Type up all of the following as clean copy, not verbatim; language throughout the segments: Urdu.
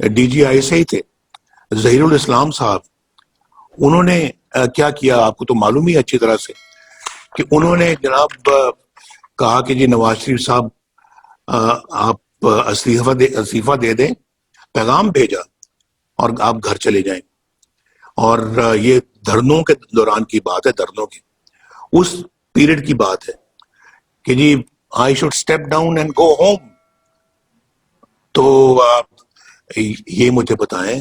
ڈی جی آئی سے ہی تھے، ظہیر الاسلام صاحب. انہوں نے کیا کیا آپ کو تو معلوم ہی اچھی طرح سے کہ انہوں نے جناب کہا کہ جی نواز شریف صاحب آپ استعفیٰ دے دیں، پیغام بھیجا اور آپ گھر چلے جائیں. اور یہ دھرنوں کے دوران کی بات ہے، دھرنوں کی اس پیریڈ کی بات ہے کہ جی I should step down and go home. تو یہ مجھے بتائیں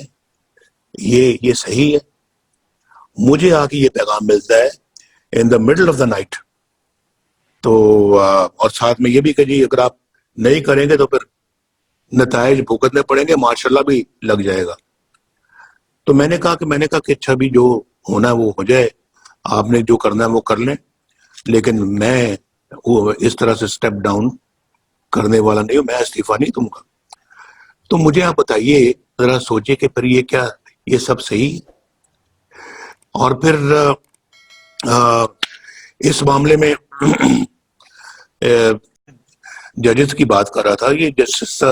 یہ صحیح ہے؟ مجھے آ کے یہ پیغام ملتا ہے in the middle of the night. تو اور ساتھ میں یہ بھی کہ جی اگر آپ نہیں کریں گے تو پھر نتائج بھگتنے پڑیں گے، ماشاء اللہ بھی لگ جائے گا. تو میں نے کہا کہ اچھا بھی جو ہونا ہے وہ ہو جائے، آپ نے جو کرنا ہے وہ کر لیں، لیکن میں اس طرح سے اسٹیپ ڈاؤن کرنے والا نہیں ہوں، میں استعفیٰ نہیں دوں گا. تو مجھے آپ بتائیے، ذرا سوچے کہ پھر یہ سب صحیح. اور پھر اس معاملے میں ججز کی بات کر رہا تھا، یہ جسٹس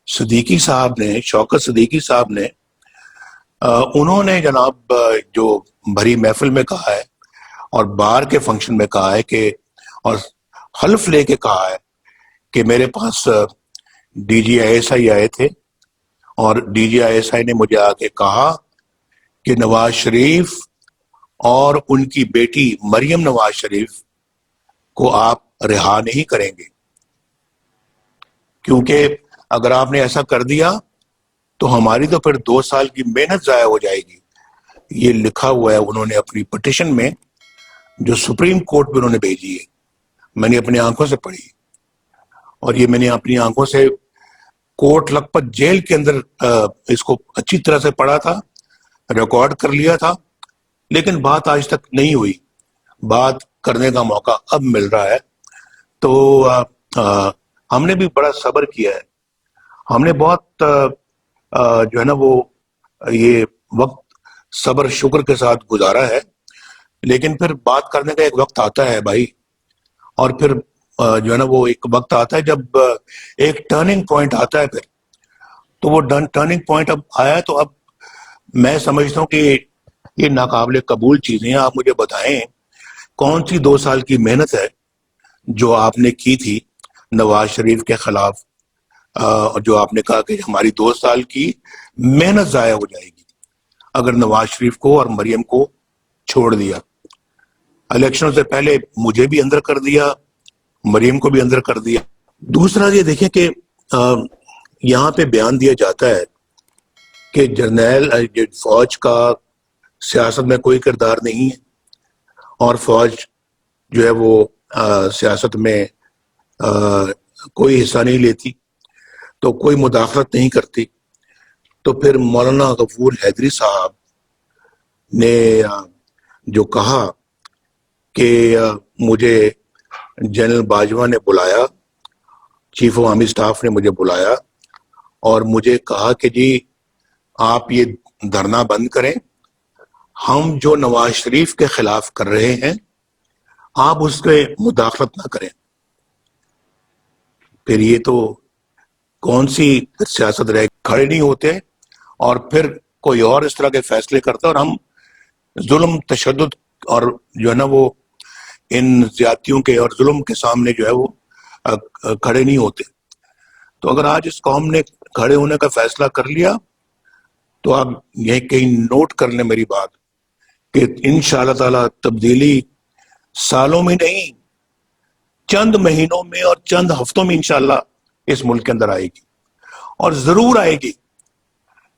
صدیقی صاحب نے، شوکت صدیقی صاحب نے، انہوں نے جناب جو بھری محفل میں کہا ہے اور بار کے فنکشن میں کہا ہے کہ، اور حلف لے کے کہا ہے کہ میرے پاس D G I S I آئے تھے اور D G I S I نے مجھے آ کے کہا کہ نواز شریف اور ان کی بیٹی مریم نواز شریف کو آپ رہا نہیں کریں گے، کیونکہ اگر آپ نے ایسا کر دیا تو ہماری تو پھر 2 سال کی محنت ضائع ہو جائے گی. یہ لکھا ہوا ہے انہوں نے اپنی پٹیشن میں جو سپریم کورٹ میں انہوں نے بھیجی ہے، میں نے اپنی آنکھوں سے پڑھی، اور یہ میں نے اپنی آنکھوں سے کورٹ لکھپت جیل کے اندر اس کو اچھی طرح سے پڑھا تھا، ریکارڈ کر لیا تھا، لیکن بات آج تک نہیں ہوئی. بات کرنے کا موقع اب مل رہا ہے. تو ہم نے بھی بڑا صبر کیا ہے، ہم نے بہت جو ہے نا وہ یہ وقت صبر شکر کے ساتھ گزارا ہے، لیکن پھر بات کرنے کا ایک وقت آتا ہے بھائی. اور پھر جو ہے نا وہ ایک وقت آتا ہے جب ایک ٹرننگ پوائنٹ آتا ہے. پھر تو وہ ٹرننگ پوائنٹ اب آیا، تو اب میں سمجھتا ہوں کہ یہ ناقابل قبول چیزیں. آپ مجھے بتائیں کون سی 2 سال کی محنت ہے جو آپ نے کی تھی نواز شریف کے خلاف، جو آپ نے کہا کہ ہماری 2 سال کی محنت ضائع ہو جائے گی اگر نواز شریف کو اور مریم کو چھوڑ دیا. الیکشن سے پہلے مجھے بھی اندر کر دیا، مریم کو بھی اندر کر دیا. دوسرا یہ دیکھیں کہ یہاں پہ بیان دیا جاتا ہے کہ جرنیل فوج کا سیاست میں کوئی کردار نہیں ہے، اور فوج جو ہے وہ سیاست میں کوئی حصہ نہیں لیتی، تو کوئی مداخلت نہیں کرتی. تو پھر مولانا غفور حیدری صاحب نے جو کہا کہ مجھے جنرل باجوہ نے بلایا، چیف آف آرمی سٹاف نے مجھے بلایا اور مجھے کہا کہ جی آپ یہ دھرنا بند کریں، ہم جو نواز شریف کے خلاف کر رہے ہیں آپ اس کے مداخلت نہ کریں. پھر یہ تو کون سی سیاست رہ، کھڑے نہیں ہوتے اور پھر کوئی اور اس طرح کے فیصلے کرتا ہے، اور ہم ظلم تشدد اور جو ہے نا وہ ان زیادتیوں کے اور ظلم کے سامنے جو ہے وہ کھڑے نہیں ہوتے. تو اگر آج اس قوم نے کھڑے ہونے کا فیصلہ کر لیا تو آپ یہ کہیں نوٹ کر لیں میری بات کہ انشاءاللہ تعالی تبدیلی سالوں میں نہیں، چند مہینوں میں اور چند ہفتوں میں انشاءاللہ اس ملک کے اندر آئے گی، اور ضرور آئے گی.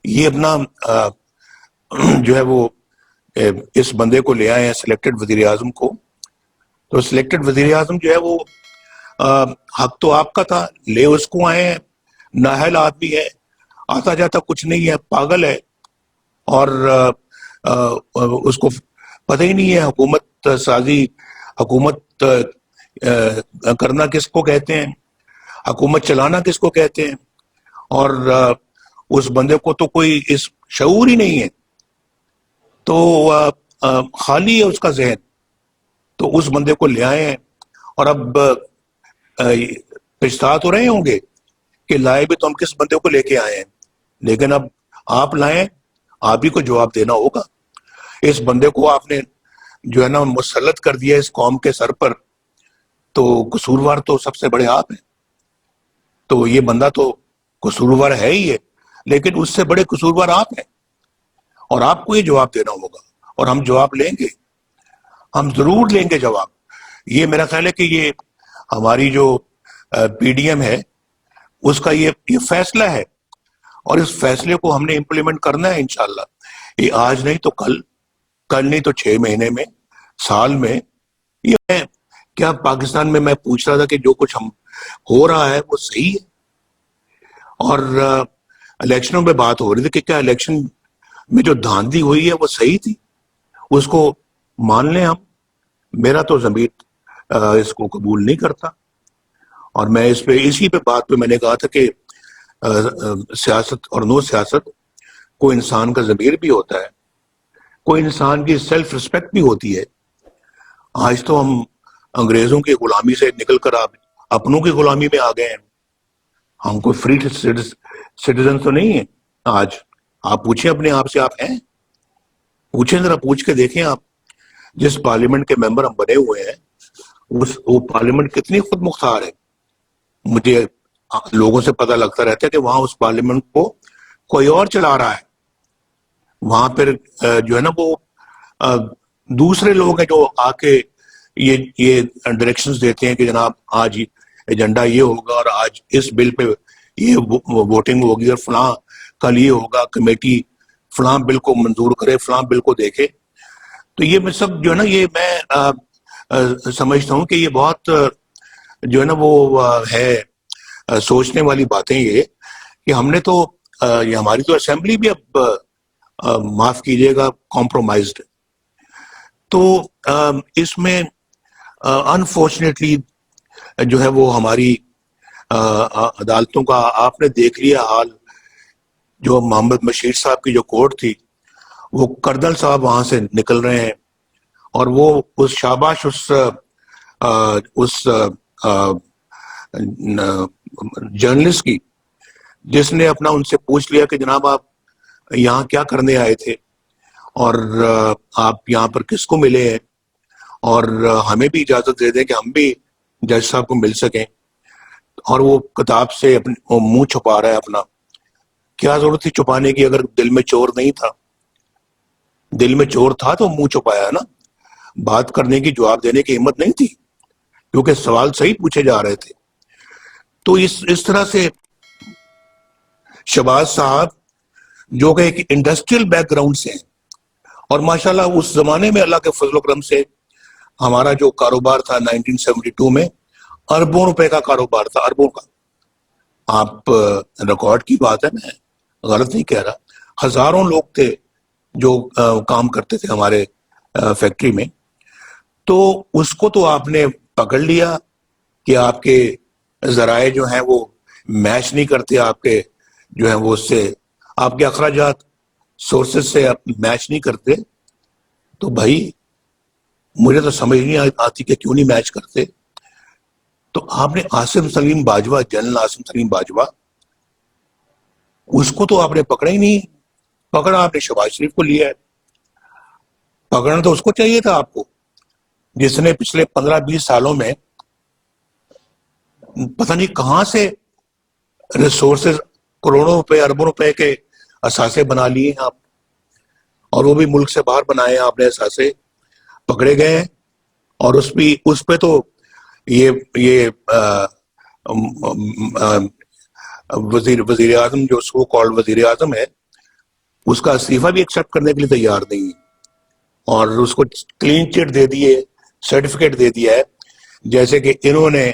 یہ اپنا جو ہے وہ اس بندے کو لے آئے ہیں سلیکٹڈ وزیر اعظم کو، تو سلیکٹڈ وزیر اعظم جو ہے وہ حق تو آپ کا تھا، لے اس کو آئے ہیں، نااہل آدمی ہے، آتا جاتا کچھ نہیں ہے، پاگل ہے، اور اس کو پتہ ہی نہیں ہے حکومت سازی، حکومت کرنا کس کو کہتے ہیں، حکومت چلانا کس کو کہتے ہیں. اور اس بندے کو تو کوئی اس شعور ہی نہیں ہے، تو خالی ہے اس کا ذہن. تو اس بندے کو لے آئے ہیں، اور اب پچھتا تو رہے ہوں گے کہ لائے بھی تو ہم کس بندے کو لے کے آئے ہیں. لیکن اب آپ لائیں, آپ ہی کو جواب دینا ہوگا. اس بندے کو آپ نے جو ہے نا مسلط کر دیا اس قوم کے سر پر, تو قصوروار تو سب سے بڑے آپ ہیں. تو یہ بندہ تو قصوروار ہے ہی ہے, لیکن اس سے بڑے قصوروار آپ ہیں, اور آپ کو یہ جواب دینا ہوگا, اور ہم جواب لیں گے, ہم ضرور لیں گے جواب. یہ میرا خیال ہے کہ یہ ہماری جو پی ڈی ایم ہے اس کا یہ فیصلہ ہے, اور اس فیصلے کو ہم نے امپلیمنٹ کرنا ہے انشاءاللہ. یہ آج نہیں تو کل, کل نہیں تو 6 مہینے میں, سال میں. یہ کیا پاکستان میں پوچھ رہا تھا کہ جو کچھ ہم ہو رہا ہے وہ صحیح ہے, اور الیکشنوں پہ بات ہو رہی تھی کہ کیا الیکشن میں جو دھاندلی ہوئی ہے وہ صحیح تھی, اس کو مان لیں ہم. میرا تو ضمیر اس کو قبول نہیں کرتا, اور میں اسی پہ بات پہ میں نے کہا تھا کہ سیاست اور نو سیاست, کوئی انسان کا ضمیر بھی ہوتا ہے, کوئی انسان کی سیلف رسپیکٹ بھی ہوتی ہے. آج تو ہم انگریزوں کی غلامی سے نکل کر آپ اپنوں کی غلامی میں آ گئے ہیں. ہم کوئی فری سٹیزن تو نہیں ہیں آج. آپ پوچھیں اپنے آپ سے, آپ ہیں؟ پوچھیں, ذرا پوچھ کے دیکھیں آپ. جس پارلیمنٹ کے ممبر ہم بنے ہوئے ہیں وہ پارلیمنٹ کتنی خود مختار ہے. مجھے لوگوں سے پتہ لگتا رہتا ہے کہ وہاں اس پارلیمنٹ کو کوئی اور چلا رہا ہے. وہاں پھر جو ہے نا وہ دوسرے لوگ ہیں جو آ کے یہ ڈائریکشنز دیتے ہیں کہ جناب آج ایجنڈا یہ ہوگا, اور آج اس بل پہ یہ ووٹنگ ہوگی, اور فلاں کل یہ ہوگا, کمیٹی فلاں بل کو منظور کرے, فلاں بل کو دیکھے. تو یہ میں سب جو ہے نا, یہ میں سمجھتا ہوں کہ یہ بہت جو ہے نا وہ ہے سوچنے والی باتیں یہ, کہ ہم نے تو یہ ہماری تو اسمبلی بھی اب معاف کیجیے گا کمپرومائزڈ. تو اس میں انفارچونیٹلی جو ہے وہ ہماری عدالتوں کا آپ نے دیکھ لیا حال. جو محمد بشیر صاحب کی جو کورٹ تھی, وہ کردل صاحب وہاں سے نکل رہے ہیں, اور وہ اس شاباش اس جرنلسٹ کی جس نے اپنا ان سے پوچھ لیا کہ جناب آپ یہاں کیا کرنے آئے تھے, اور آپ یہاں پر کس کو ملے ہیں, اور ہمیں بھی اجازت دے دیں کہ ہم بھی جج صاحب کو مل سکیں. اور وہ کتاب سے منہ چھپا رہا ہے اپنا. کیا ضرورت تھی چھپانے کی اگر دل میں چور نہیں تھا؟ دل میں چور تھا تو منہ چھپایا نا. بات کرنے کی, جواب دینے کی ہمت نہیں تھی, کیونکہ سوال صحیح پوچھے جا رہے تھے. تو اس طرح سے شہباز صاحب جو کہ ایک انڈسٹریل بیک گراؤنڈ سے ہیں, اور ماشاءاللہ اس زمانے میں اللہ کے فضل و کرم سے ہمارا جو کاروبار تھا 1972 میں اربوں روپے کا کاروبار تھا, اربوں کا. آپ ریکارڈ کی بات ہے, میں غلط نہیں کہہ رہا. ہزاروں لوگ تھے جو کام کرتے تھے ہمارے فیکٹری میں. تو اس کو تو آپ نے پکڑ لیا کہ آپ کے ذرائع جو ہیں وہ میچ نہیں کرتے, آپ کے جو ہیں وہ اس سے آپ کے اخراجات سورسز سے میچ نہیں کرتے. تو بھائی مجھے تو سمجھ نہیں آتی کہ کیوں نہیں میچ کرتے. تو آپ نے عاصم سلیم باجوہ, جنرل عاصم سلیم باجوہ, اس کو تو آپ نے پکڑا ہی نہیں. پکڑا آپ نے شہباز شریف کو لیا ہے. پکڑنا تو اس کو چاہیے تھا آپ کو, جس نے پچھلے 15-20 سالوں میں پتہ نہیں کہاں سے ریسورسز کروڑوں روپے اربوں روپے کے اثاثے بنا لیے ہیں آپ, اور وہ بھی ملک سے باہر بنائے ہیں آپ نے اثاثے. پکڑے گئے ہیں, اور اس پہ تو یہ وزیر اعظم جو سو کالڈ وزیر اعظم ہے, اس کا استعفیٰ بھی ایکسیپٹ کرنے کے لیے تیار نہیں ہے, اور اس کو کلین چٹ دے دیے, سرٹیفکیٹ دے دیا ہے, جیسے کہ انہوں نے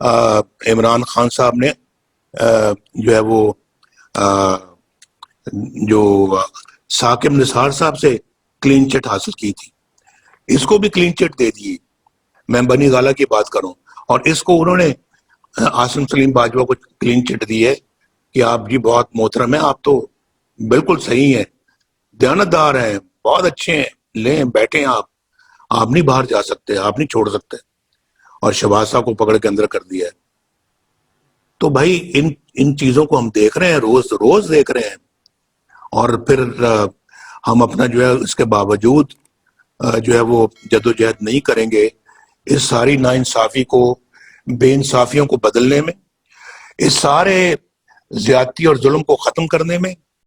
عمران خان صاحب نے جو ہے وہ جو ثاقب نثار صاحب سے کلین چٹ حاصل کی تھی, اس کو بھی کلین چٹ دے دیے. میں بنی گالہ کی بات کروں, اور اس کو انہوں نے عاصم سلیم باجوہ کو کلین چٹ دی ہے کہ آپ جی بہت محترم ہیں, آپ تو بالکل صحیح ہیں, دیانتدار ہیں, بہت اچھے ہیں, لیں بیٹھیں آپ نہیں باہر جا سکتے, آپ نہیں چھوڑ سکتے. اور شہباز صاحب کو پکڑ کے اندر کر دیا ہے. تو بھائی ان چیزوں کو ہم دیکھ رہے ہیں، روز روز دیکھ رہے ہیں، اور پھر ہم اپنا جو ہے اس کے باوجود جو ہے وہ جدوجہد نہیں کریں گے اس ساری ناانصافی کو، بے انصافیوں کو بدلنے میں، اس سارے زیادتی اور ظلم کو ختم کرنے میں،